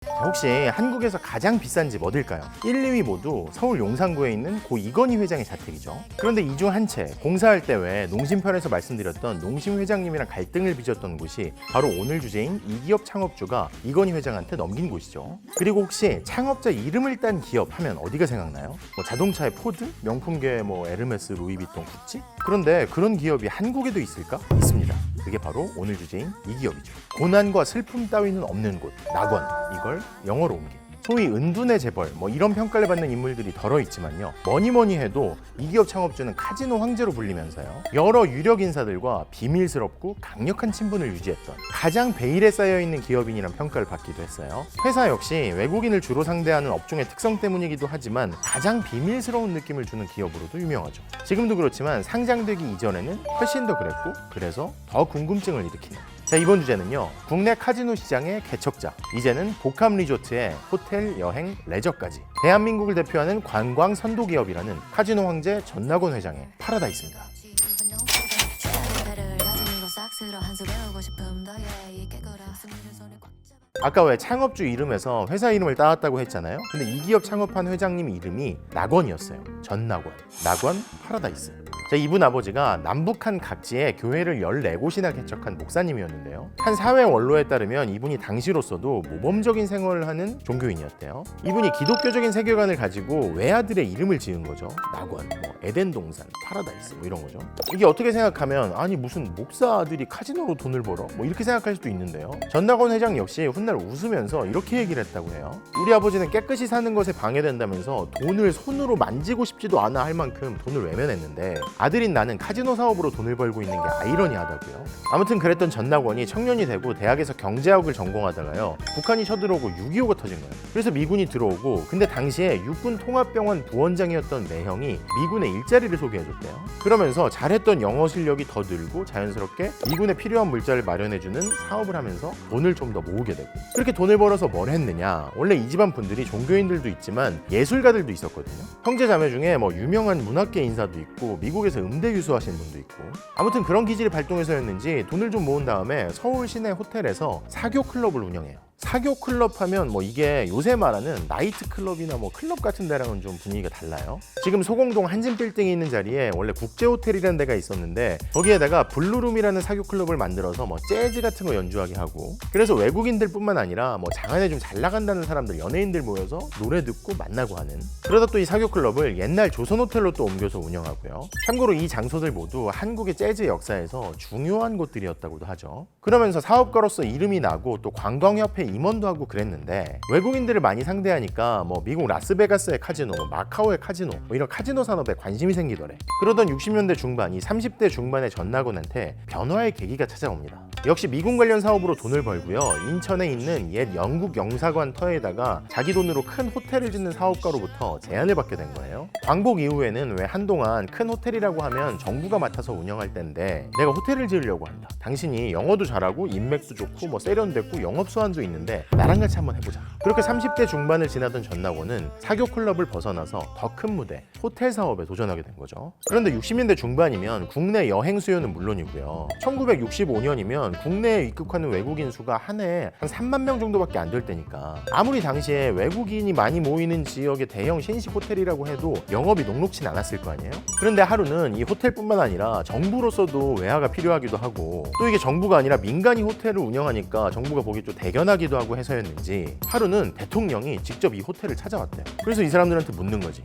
혹시 한국에서 가장 비싼 집 어딜까요? 1, 2위 모두 서울 용산구에 있는 고 이건희 회장의 자택이죠. 그런데 이 중 한 채, 공사할 때 왜 농심편에서 말씀드렸던 농심 회장님이랑 갈등을 빚었던 곳이 바로 오늘 주제인 이 기업 창업주가 이건희 회장한테 넘긴 곳이죠. 그리고 혹시 창업자 이름을 딴 기업 하면 어디가 생각나요? 자동차의 포드? 명품계의 에르메스, 루이비통, 구찌? 그런데 그런 기업이 한국에도 있을까? 있습니다. 그게 바로 오늘 주제인 이 기업이죠. 고난과 슬픔 따위는 없는 곳, 낙원. 이걸 영어로 옮긴 소위 은둔의 재벌 이런 평가를 받는 인물들이 덜어 있지만요, 뭐니 해도 이 기업 창업주는 카지노 황제로 불리면서요, 여러 유력 인사들과 비밀스럽고 강력한 친분을 유지했던 가장 베일에 쌓여있는 기업인이란 평가를 받기도 했어요. 회사 역시 외국인을 주로 상대하는 업종의 특성 때문이기도 하지만 가장 비밀스러운 느낌을 주는 기업으로도 유명하죠. 지금도 그렇지만 상장되기 이전에는 훨씬 더 그랬고, 그래서 더 궁금증을 일으키는. 자, 이번 주제는요, 국내 카지노 시장의 개척자, 이제는 복합 리조트의 호텔, 여행, 레저까지 대한민국을 대표하는 관광 선도 기업이라는 카지노 황제 전낙원 회장의 파라다이스입니다. 아까 왜 창업주 이름에서 회사 이름을 따왔다고 했잖아요. 근데 이 기업 창업한 회장님 이름이 낙원이었어요. 전낙원, 낙원 파라다이스. 자, 이분 아버지가 남북한 각지에 교회를 14곳이나 개척한 목사님이었는데요. 한 사회 원로에 따르면 이분이 당시로서도 모범적인 생활을 하는 종교인이었대요. 이분이 기독교적인 세계관을 가지고 외아들의 이름을 지은 거죠. 낙원, 에덴 동산, 파라다이스 이런 거죠. 이게 어떻게 생각하면 아니 무슨 목사 아들이 카지노로 돈을 벌어? 이렇게 생각할 수도 있는데요. 전낙원 회장 역시 훗날 웃으면서 이렇게 얘기를 했다고 해요. 우리 아버지는 깨끗이 사는 것에 방해된다면서 돈을 손으로 만지고 싶지도 않아 할 만큼 돈을 외면했는데 아들인 나는 카지노 사업으로 돈을 벌고 있는 게 아이러니하다고요. 아무튼 그랬던 전낙원이 청년이 되고 대학에서 경제학을 전공하다가요, 북한이 쳐들어오고 6.25가 터진 거예요. 그래서 미군이 들어오고, 근데 당시에 육군 통합병원 부원장이었던 매형이 미군의 일자리를 소개해줬대요. 그러면서 잘했던 영어 실력이 더 늘고 자연스럽게 미군에 필요한 물자를 마련해주는 사업을 하면서 돈을 좀 더 모으게 되고, 그렇게 돈을 벌어서 뭘 했느냐, 원래 이 집안 분들이 종교인들도 있지만 예술가들도 있었거든요. 형제 자매 중에 유명한 문학계 인사도 있고 미국에서 음대 유수하신 분도 있고, 아무튼 그런 기질이 발동해서였는지 돈을 좀 모은 다음에 서울 시내 호텔에서 사교 클럽을 운영해요. 사교 클럽 하면 이게 요새 말하는 나이트 클럽이나 클럽 같은 데랑은 좀 분위기가 달라요. 지금 소공동 한진 빌딩에 있는 자리에 원래 국제 호텔이라는 데가 있었는데 거기에다가 블루룸이라는 사교 클럽을 만들어서 재즈 같은 거 연주하게 하고, 그래서 외국인들뿐만 아니라 장안에 좀 잘 나간다는 사람들, 연예인들 모여서 노래 듣고 만나고 하는, 그러다 또 이 사교 클럽을 옛날 조선 호텔로 또 옮겨서 운영하고요. 참고로 이 장소들 모두 한국의 재즈 역사에서 중요한 곳들이었다고도 하죠. 그러면서 사업가로서 이름이 나고 또 관광협회 임원도 하고 그랬는데, 외국인들을 많이 상대하니까 미국 라스베가스의 카지노, 마카오의 카지노 이런 카지노 산업에 관심이 생기더래. 그러던 60년대 중반, 이 30대 중반의 전낙원한테 변화의 계기가 찾아옵니다. 역시 미군 관련 사업으로 돈을 벌고요, 인천에 있는 옛 영국 영사관 터에다가 자기 돈으로 큰 호텔을 짓는 사업가로부터 제안을 받게 된 거예요. 광복 이후에는 왜 한동안 큰 호텔이라고 하면 정부가 맡아서 운영할 때인데 내가 호텔을 지으려고 한다. 당신이 영어도 잘하고 인맥도 좋고 세련됐고 영업 수완도 있는데 나랑 같이 한번 해보자. 그렇게 30대 중반을 지나던 전낙원은 사교 클럽을 벗어나서 더 큰 무대, 호텔 사업에 도전하게 된 거죠. 그런데 60년대 중반이면 국내 여행 수요는 물론이고요, 1965년이면 국내에 입국하는 외국인 수가 한 해에 한 3만 명 정도밖에 안 될 때니까 아무리 당시에 외국인이 많이 모이는 지역의 대형 신식 호텔이라고 해도 영업이 녹록진 않았을 거 아니에요? 그런데 하루는 이 호텔뿐만 아니라 정부로서도 외화가 필요하기도 하고, 또 이게 정부가 아니라 민간이 호텔을 운영하니까 정부가 보기 좀 대견하기도 하고 해서였는지 하루는 대통령이 직접 이 호텔을 찾아왔대요. 그래서 이 사람들한테 묻는 거지.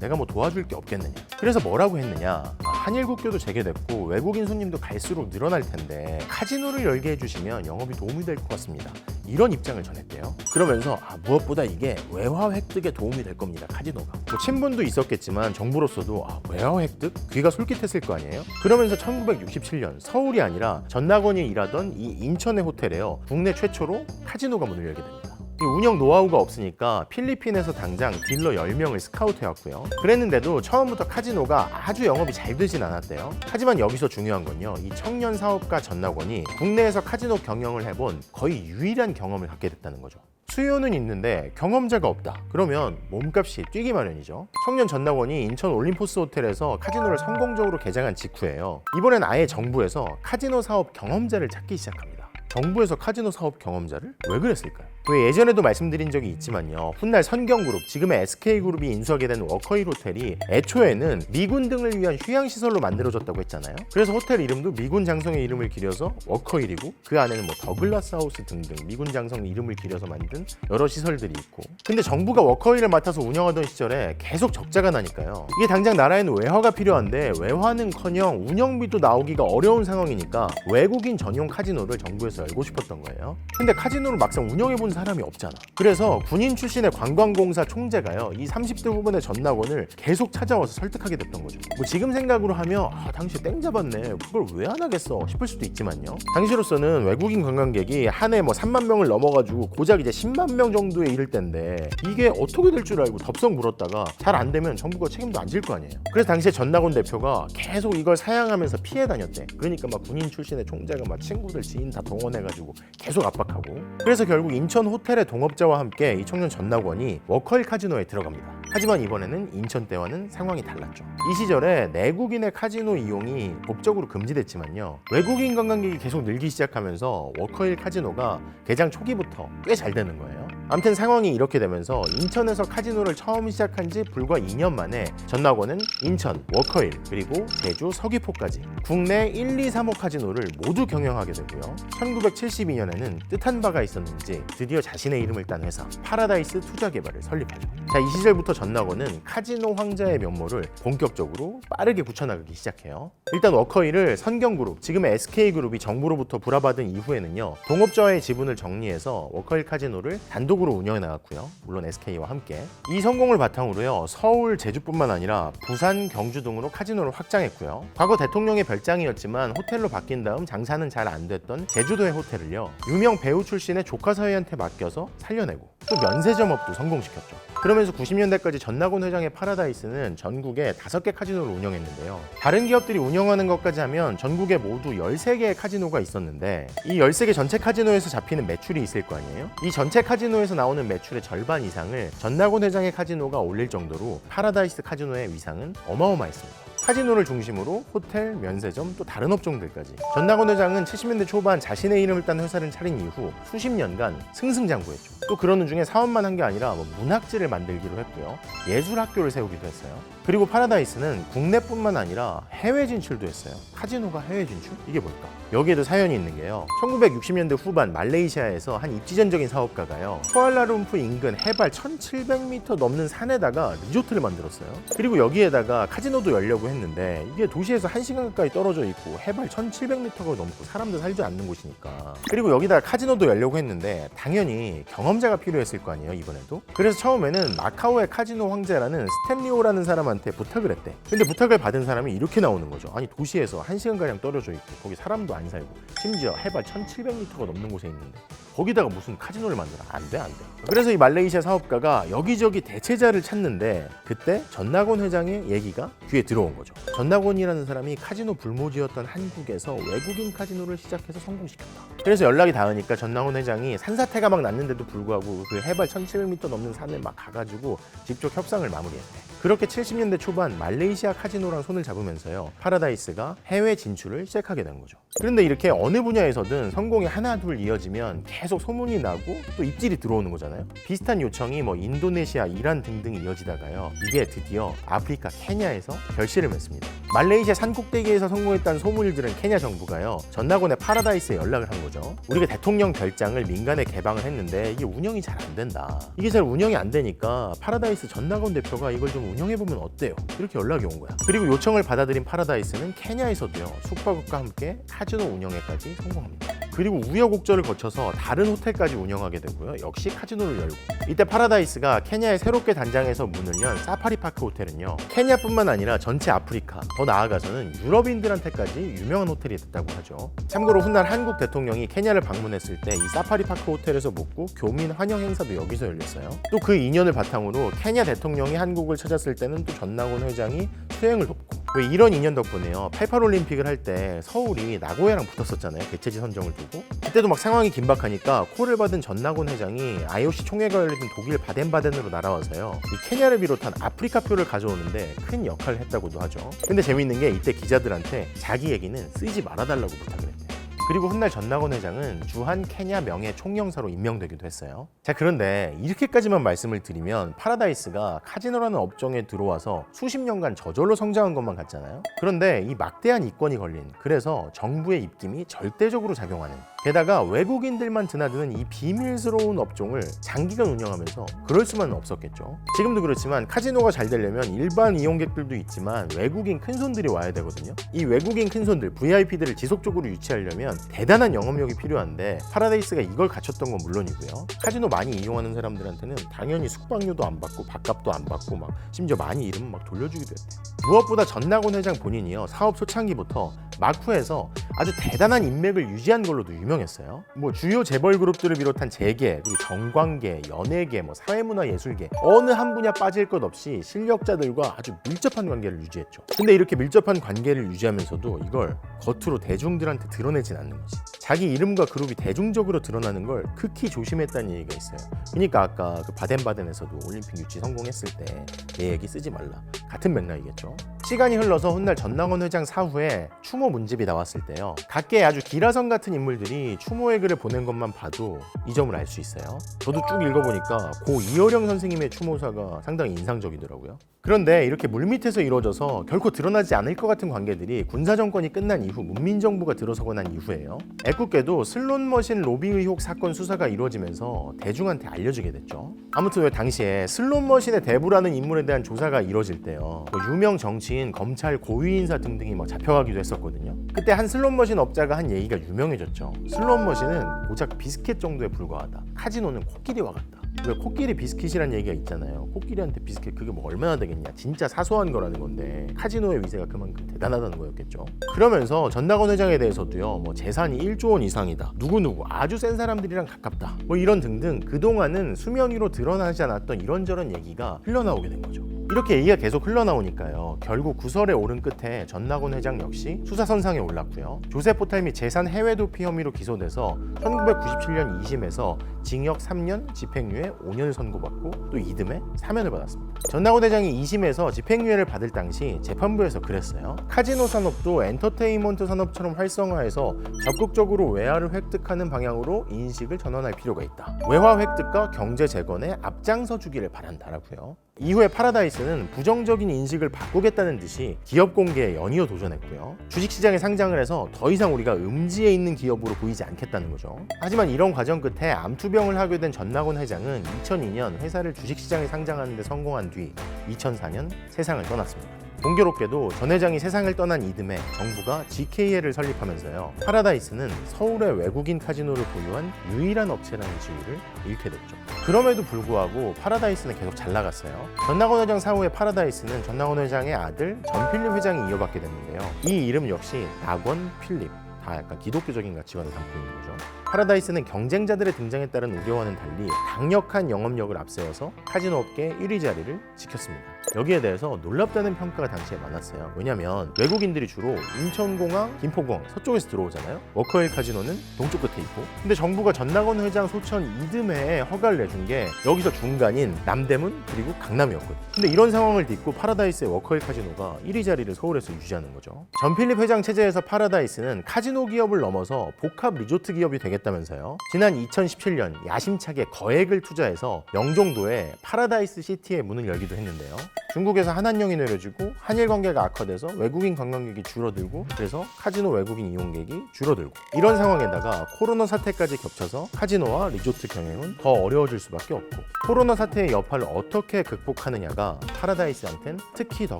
내가 도와줄 게 없겠느냐. 그래서 뭐라고 했느냐. 한일국교도 재개됐고 외국인 손님도 갈수록 늘어날 텐데 카지노를 열게 해주시면 영업이 도움이 될 것 같습니다. 이런 입장을 전했대요. 그러면서 무엇보다 이게 외화 획득에 도움이 될 겁니다. 카지노가. 친분도 있었겠지만 정부로서도 외화 획득? 귀가 솔깃했을 거 아니에요? 그러면서 1967년 서울이 아니라 전낙원이 일하던 이 인천의 호텔에요, 국내 최초로 카지노가 문을 열게 됩니다. 운영 노하우가 없으니까 필리핀에서 당장 딜러 10명을 스카우트해왔고요. 그랬는데도 처음부터 카지노가 아주 영업이 잘 되진 않았대요. 하지만 여기서 중요한 건요, 이 청년 사업가 전낙원이 국내에서 카지노 경영을 해본 거의 유일한 경험을 갖게 됐다는 거죠. 수요는 있는데 경험자가 없다. 그러면 몸값이 뛰기 마련이죠. 청년 전낙원이 인천 올림포스 호텔에서 카지노를 성공적으로 개장한 직후에요, 이번엔 아예 정부에서 카지노 사업 경험자를 찾기 시작합니다. 정부에서 카지노 사업 경험자를 왜 그랬을까요? 왜 예전에도 말씀드린 적이 있지만요. 훗날 선경그룹, 지금의 SK그룹이 인수하게 된 워커힐 호텔이 애초에는 미군 등을 위한 휴양시설로 만들어졌다고 했잖아요. 그래서 호텔 이름도 미군 장성의 이름을 기려서 워커힐이고 그 안에는 뭐 더글라스 하우스 등등 미군 장성 이름을 기려서 만든 여러 시설들이 있고, 근데 정부가 워커힐을 맡아서 운영하던 시절에 계속 적자가 나니까요. 이게 당장 나라에는 외화가 필요한데 외화는커녕 운영비도 나오기가 어려운 상황이니까 외국인 전용 카지노를 정부에서 열고 싶었던 거예요. 근데 카지노를 막상 운영해본 사람이 없잖아. 그래서 군인 출신의 관광공사 총재가요, 이 30대 후반의 전낙원을 계속 찾아와서 설득하게 됐던 거죠. 뭐 지금 생각으로 하면 당시 땡 잡았네, 그걸 왜 안 하겠어 싶을 수도 있지만요. 당시로서는 외국인 관광객이 한 해 뭐 3만 명을 넘어가지고 고작 이제 10만 명 정도에 이를 때인데 이게 어떻게 될 줄 알고 덥석 물었다가 잘 안 되면 정부가 책임도 안 질 거 아니에요. 그래서 당시에 전낙원 대표가 계속 이걸 사양하면서 피해 다녔대. 그러니까 막 군인 출신의 총재가 막 친구들 지인 다 동원해가지고 계속 압박하고, 그래서 결국 인천 호텔의 동업자와 함께 이 청년 전낙원이 워커힐 카지노에 들어갑니다. 하지만 이번에는 인천 때와는 상황이 달랐죠. 이 시절에 내국인의 카지노 이용이 법적으로 금지됐지만요, 외국인 관광객이 계속 늘기 시작하면서 워커힐 카지노가 개장 초기부터 꽤 잘 되는 거예요. 아무튼 상황이 이렇게 되면서 인천에서 카지노를 처음 시작한 지 불과 2년 만에 전낙원은 인천, 워커힐, 그리고 제주, 서귀포까지 국내 1, 2, 3호 카지노를 모두 경영하게 되고요. 1972년에는 뜻한 바가 있었는지 드디어 자신의 이름을 딴 회사 파라다이스 투자개발을 설립하죠. 자, 이 시절부터 전낙원은 카지노 황자의 면모를 본격적으로 빠르게 굳혀나가기 시작해요. 일단 워커힐을 선경그룹, 지금의 SK그룹이 정부로부터 불화받은 이후에는요, 동업자의 지분을 정리해서 워커힐 카지노를 단독으로 운영해 나갔고요. 물론 SK와 함께. 이 성공을 바탕으로요, 서울, 제주뿐만 아니라 부산, 경주 등으로 카지노를 확장했고요. 과거 대통령의 별장이었지만 호텔로 바뀐 다음 장사는 잘 안 됐던 제주도의 호텔을요, 유명 배우 출신의 조카 사위한테 맡겨서 살려내고 또 면세점업도 성공시켰죠. 그러면서 90년대까지 전낙원 회장의 파라다이스는 전국에 5개 카지노를 운영했는데요. 다른 기업들이 운영하는 것까지 하면 전국에 모두 13개의 카지노가 있었는데, 이 13개 전체 카지노에서 잡히는 매출이 있을 거 아니에요? 이 전체 카지노에서 나오는 매출의 절반 이상을 전낙원 회장의 카지노가 올릴 정도로 파라다이스 카지노의 위상은 어마어마했습니다. 카지노를 중심으로 호텔, 면세점, 또 다른 업종들까지. 전낙원 회장은 70년대 초반 자신의 이름을 딴 회사를 차린 이후 수십 년간 승승장구했죠. 또 그러는 중에 사업만 한 게 아니라 문학지를 만들기로 했고요. 예술학교를 세우기도 했어요. 그리고 파라다이스는 국내뿐만 아니라 해외 진출도 했어요. 카지노가 해외 진출? 이게 뭘까? 여기에도 사연이 있는 게요, 1960년대 후반 말레이시아에서 한 입지전적인 사업가가요, 쿠알라룸푸 인근 해발 1700m 넘는 산에다가 리조트를 만들었어요. 그리고 여기에다가 카지노도 열려고 했는데 이게 도시에서 1시간 가까이 떨어져 있고 해발 1700m가 넘고 사람도 살지 않는 곳이니까, 그리고 여기다가 카지노도 열려고 했는데 당연히 경험자가 필요했을 거 아니에요, 이번에도. 그래서 처음에는 마카오의 카지노 황제라는 스탠리오라는 사람한테 부탁을 했대. 근데 부탁을 받은 사람이 이렇게 나오는 거죠. 아니, 도시에서 1시간가량 떨어져 있고 거기 사람도 안 살고 심지어 해발 1700m가 넘는 곳에 있는데 거기다가 무슨 카지노를 만들어? 안 돼. 그래서 이 말레이시아 사업가가 여기저기 대체자를 찾는데 그때 전낙원 회장의 얘기가 귀에 들어온 거죠. 전낙원이라는 사람이 카지노 불모지였던 한국에서 외국인 카지노를 시작해서 성공시켰다. 그래서 연락이 닿으니까 전낙원 회장이 산사태가 막 났는데도 불구하고 그 해발 1700m 넘는 산을 막 가가지고 직접 협상을 마무리했대. 그렇게 70년대 초반 말레이시아 카지노랑 손을 잡으면서요, 파라다이스가 해외 진출을 시작하게 된 거죠. 그런데 이렇게 어느 분야에서든 성공이 하나 둘 이어지면 계속 소문이 나고 또 입질이 들어오는 거잖아요. 비슷한 요청이 뭐 인도네시아, 이란 등등 이어지다가요, 이게 드디어 아프리카 케냐에서 결실을 맺습니다. 말레이시아 산꼭대기에서 성공했다는 소문을 들은 케냐 정부가요, 전낙원의 파라다이스에 연락을 한 거죠. 우리가 대통령 별장을 민간에 개방을 했는데 이게 운영이 잘 안 된다. 이게 잘 운영이 안 되니까 파라다이스 전낙원 대표가 이걸 좀 운영해보면 어때요? 이렇게 연락이 온 거야. 그리고 요청을 받아들인 파라다이스는 케냐에서도요, 숙박업과 함께 카지노 운영에까지 성공합니다. 그리고 우여곡절을 거쳐서 다른 호텔까지 운영하게 되고요, 역시 카지노를 열고. 이때 파라다이스가 케냐에 새롭게 단장해서 문을 연 사파리파크 호텔은요, 케냐뿐만 아니라 전체 아프리카, 더 나아가서는 유럽인들한테까지 유명한 호텔이 됐다고 하죠. 참고로 훗날 한국 대통령이 케냐를 방문했을 때 이 사파리파크 호텔에서 묵고 교민 환영 행사도 여기서 열렸어요. 또 그 인연을 바탕으로 케냐 대통령이 한국을 찾았을 때는 또 전낙원 회장이 수행을 돕고, 왜 이런 인연 덕분에요, 88올림픽을 할 때 서울이 나고야랑 붙었었잖아요, 개최지 선정을 두고. 그때도 막 상황이 긴박하니까 콜을 받은 전낙원 회장이 IOC 총회가 열리던 독일 바덴바덴으로 날아와서요, 이 케냐를 비롯한 아프리카표를 가져오는데 큰 역할을 했다고도 하죠. 근데 재밌는 게 이때 기자들한테 자기 얘기는 쓰지 말아달라고 부탁을 했대요. 그리고 훗날 전낙원 회장은 주한 케냐 명예 총영사로 임명되기도 했어요. 자, 그런데 이렇게까지만 말씀을 드리면 파라다이스가 카지노라는 업종에 들어와서 수십 년간 저절로 성장한 것만 같잖아요. 그런데 이 막대한 이권이 걸린, 그래서 정부의 입김이 절대적으로 작용하는, 게다가 외국인들만 드나드는 이 비밀스러운 업종을 장기간 운영하면서 그럴 수만은 없었겠죠. 지금도 그렇지만 카지노가 잘 되려면 일반 이용객들도 있지만 외국인 큰손들이 와야 되거든요. 이 외국인 큰손들, VIP들을 지속적으로 유치하려면 대단한 영업력이 필요한데 파라다이스가 이걸 갖췄던 건 물론이고요. 카지노 많이 이용하는 사람들한테는 당연히 숙박료도 안 받고 밥값도 안 받고 막 심지어 많이 잃으면 막 돌려주기도 했대요. 무엇보다 전낙원 회장 본인이요, 사업 초창기부터 마쿠에서 아주 대단한 인맥을 유지한 걸로도 유명했어요. 뭐 주요 재벌 그룹들을 비롯한 재계, 그리고 정관계, 연예계, 뭐 사회문화예술계 어느 한 분야 빠질 것 없이 실력자들과 아주 밀접한 관계를 유지했죠. 근데 이렇게 밀접한 관계를 유지하면서도 이걸 겉으로 대중들한테 드러내진 않는 거지. 자기 이름과 그룹이 대중적으로 드러나는 걸 극히 조심했다는 얘기가 있어요. 그러니까 아까 그 바덴바덴에서도 올림픽 유치 성공했을 때 내 얘기 쓰지 말라, 같은 맥락이겠죠. 시간이 흘러서 훗날 전낙원 회장 사후에 추모 문집이 나왔을 때요, 각계의 아주 기라성 같은 인물들이 추모의 글을 보낸 것만 봐도 이 점을 알 수 있어요. 저도 쭉 읽어보니까 고 이어령 선생님의 추모사가 상당히 인상적이더라고요. 그런데 이렇게 물밑에서 이루어져서 결코 드러나지 않을 것 같은 관계들이 군사정권이 끝난 이후 문민정부가 들어서고 난 이후에요, 애꿎게도 슬롯머신 로비 의혹 사건 수사가 이루어지면서 대중한테 알려지게 됐죠. 아무튼 왜 당시에 슬롯머신의 대부라는 인물에 대한 조사가 이루어질 때요, 유명 정치인, 검찰 고위인사 등등이 막 잡혀가기도 했었거든요. 그때 한 슬롯머신 업자가 한 얘기가 유명해졌죠. 슬롯머신은 고작 비스켓 정도에 불과하다, 카지노는 코끼리와 같다. 왜 코끼리 비스킷이란 얘기가 있잖아요. 코끼리한테 비스킷 그게 뭐 얼마나 되겠냐, 진짜 사소한 거라는 건데 카지노의 위세가 그만큼 대단하다는 거였겠죠. 그러면서 전낙원 회장에 대해서도요, 뭐 재산이 1조 원 이상이다, 누구누구 아주 센 사람들이랑 가깝다, 뭐 이런 등등 그동안은 수면 위로 드러나지 않았던 이런저런 얘기가 흘러나오게 된 거죠. 이렇게 얘기가 계속 흘러나오니까요, 결국 구설에 오른 끝에 전낙원 회장 역시 수사선상에 올랐고요, 조세포탈 및 재산 해외 도피 혐의로 기소돼서 1997년 2심에서 징역 3년, 집행유예 5년을 선고받고 또 이듬해 사면을 받았습니다. 전낙원 회장이 2심에서 집행유예를 받을 당시 재판부에서 그랬어요. 카지노 산업도 엔터테인먼트 산업처럼 활성화해서 적극적으로 외화를 획득하는 방향으로 인식을 전환할 필요가 있다. 외화 획득과 경제 재건에 앞장서 주기를 바란다라고요. 이후에 파라다이스는 부정적인 인식을 바꾸겠다는 듯이 기업 공개에 연이어 도전했고요, 주식시장에 상장을 해서 더 이상 우리가 음지에 있는 기업으로 보이지 않겠다는 거죠. 하지만 이런 과정 끝에 암투병을 하게 된 전낙원 회장은 2002년 회사를 주식시장에 상장하는 데 성공한 뒤 2004년 세상을 떠났습니다. 공교롭게도 전 회장이 세상을 떠난 이듬해 정부가 GKL을 설립하면서요, 파라다이스는 서울의 외국인 카지노를 보유한 유일한 업체라는 지위를 잃게 됐죠. 그럼에도 불구하고 파라다이스는 계속 잘 나갔어요. 전낙원 회장 사후에 파라다이스는 전낙원 회장의 아들 전필립 회장이 이어받게 됐는데요, 이 이름 역시 낙원, 필립, 다 약간 기독교적인 가치관을 담고 있는 거죠. 파라다이스는 경쟁자들의 등장에 따른 우려와는 달리 강력한 영업력을 앞세워서 카지노 업계 1위 자리를 지켰습니다. 여기에 대해서 놀랍다는 평가가 당시에 많았어요. 왜냐면 외국인들이 주로 인천공항, 김포공항 서쪽에서 들어오잖아요. 워커힐 카지노는 동쪽 끝에 있고, 근데 정부가 전낙원 회장 소천 이듬해에 허가를 내준 게 여기서 중간인 남대문 그리고 강남이었거든요. 근데 이런 상황을 딛고 파라다이스의 워커힐 카지노가 1위 자리를 서울에서 유지하는 거죠. 전필립 회장 체제에서 파라다이스는 카지노 기업을 넘어서 복합 리조트 기업이 되겠다면서요, 지난 2017년 야심차게 거액을 투자해서 영종도에 파라다이스 시티의 문을 열기도 했는데요, 중국에서 한한령이 내려지고 한일 관계가 악화돼서 외국인 관광객이 줄어들고, 그래서 카지노 외국인 이용객이 줄어들고, 이런 상황에다가 코로나 사태까지 겹쳐서 카지노와 리조트 경영은 더 어려워질 수밖에 없고, 코로나 사태의 여파를 어떻게 극복하느냐가 파라다이스한텐 특히 더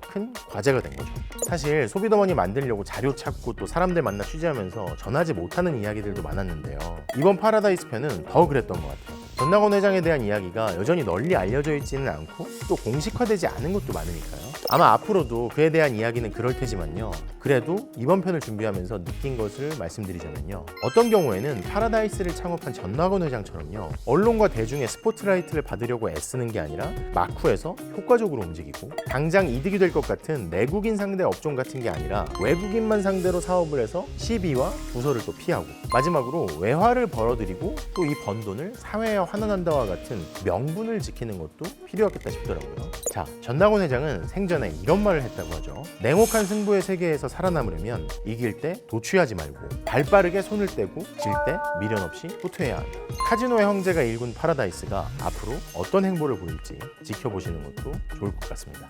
큰 과제가 된 거죠. 사실 소비더머니 만들려고 자료 찾고 또 사람들 만나 취재하면서 전하지 못하는 이야기들도 많았는데요, 이번 파라다이스 편은 더 그랬던 것 같아요. 전낙원 회장에 대한 이야기가 여전히 널리 알려져 있지는 않고 또 공식화되지 않은 것도 많으니까요. 아마 앞으로도 그에 대한 이야기는 그럴 테지만요, 그래도 이번 편을 준비하면서 느낀 것을 말씀드리자면요, 어떤 경우에는 파라다이스를 창업한 전낙원 회장처럼요, 언론과 대중의 스포트라이트를 받으려고 애쓰는 게 아니라 마쿠에서 효과적으로 움직이고, 당장 이득이 될 것 같은 내국인 상대 업종 같은 게 아니라 외국인만 상대로 사업을 해서 시비와 부서를 또 피하고, 마지막으로 외화를 벌어들이고 또 이 번 돈을 사회화 환원한다와 같은 명분을 지키는 것도 필요하겠다 싶더라고요. 자, 전낙원 회장은 생전에 이런 말을 했다고 하죠. 냉혹한 승부의 세계에서 살아남으려면 이길 때 도취하지 말고 발 빠르게 손을 떼고 질 때 미련 없이 후퇴해야 한다. 카지노의 형제가 일군 파라다이스가 앞으로 어떤 행보를 보일지 지켜보시는 것도 좋을 것 같습니다.